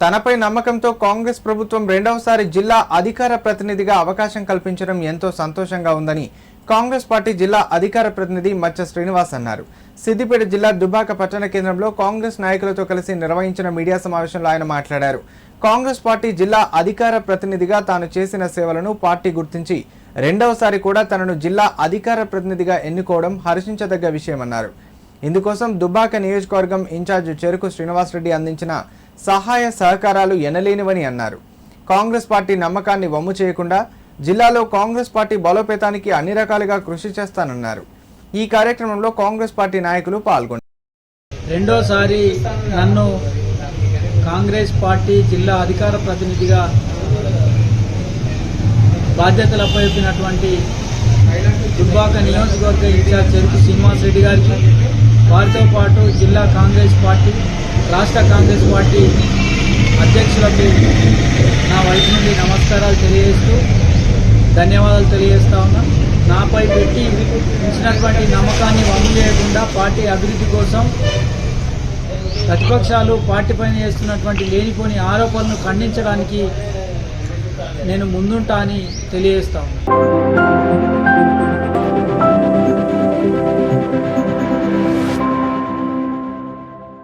తనపై నమ్మకంతో కాంగ్రెస్ ప్రభుత్వం రెండవసారి జిల్లా అధికార ప్రతినిధిగా అవకాశం కల్పించడం ఎంతో సంతోషంగా ఉందని కాంగ్రెస్ పార్టీ జిల్లా అధికార ప్రతినిధి మచ్చ శ్రీనివాస్ అన్నారు. సిద్దిపేట జిల్లా దుబ్బాక పట్టణ కేంద్రంలో కాంగ్రెస్ నాయకులతో కలిసి నిర్వహించిన మీడియా సమావేశంలో ఆయన మాట్లాడారు. కాంగ్రెస్ పార్టీ జిల్లా అధికార ప్రతినిధిగా తాను చేసిన సేవలను పార్టీ గుర్తించి రెండవసారి కూడా తనను జిల్లా అధికార ప్రతినిధిగా ఎన్నుకోవడం హర్షించదగ్గ విషయమన్నారు. ఇందుకోసం దుబ్బాక నియోజకవర్గం ఇన్ఛార్జ్ చెరుకు శ్రీనివాసరెడ్డి అందించిన సహాయ సహకారాలు ఎనలేనివని అన్నారు. కాంగ్రెస్ పార్టీ నమ్మకాన్ని వమ్ము చేయకుండా జిల్లాలో కాంగ్రెస్ పార్టీ బలోపేతానికి అన్ని రకాలుగా కృషి చేస్తానన్నారు. ఈ కార్యక్రమంలో కాంగ్రెస్ పార్టీ నాయకులు పాల్గొన్నారు. రెండోసారి నన్ను కాంగ్రెస్ పార్టీ జిల్లా అధికార ప్రతినిధిగా బాధ్యతలు అప్పచెప్పినటువంటి దుబ్బాక నియోజకవర్గ ఇన్ఛార్జ్ చెరుకు శ్రీనివాసరెడ్డి గారికి, వారితో పాటు జిల్లా కాంగ్రెస్ పార్టీ, రాష్ట్ర కాంగ్రెస్ పార్టీ అధ్యక్షులకు నా వైపు నుండి నమస్కారాలు తెలియజేస్తూ ధన్యవాదాలు తెలియజేస్తా ఉన్నా. నాపై పెట్టి ఉంచినటువంటి నమ్మకాన్ని వమ్ము చేయకుండా పార్టీ అభివృద్ధి కోసం ప్రతిపక్షాలు పార్టీ పైన చేస్తున్నటువంటి లేనిపోని ఆరోపణలను ఖండించడానికి నేను ముందుంటా అని తెలియజేస్తా ఉన్నా.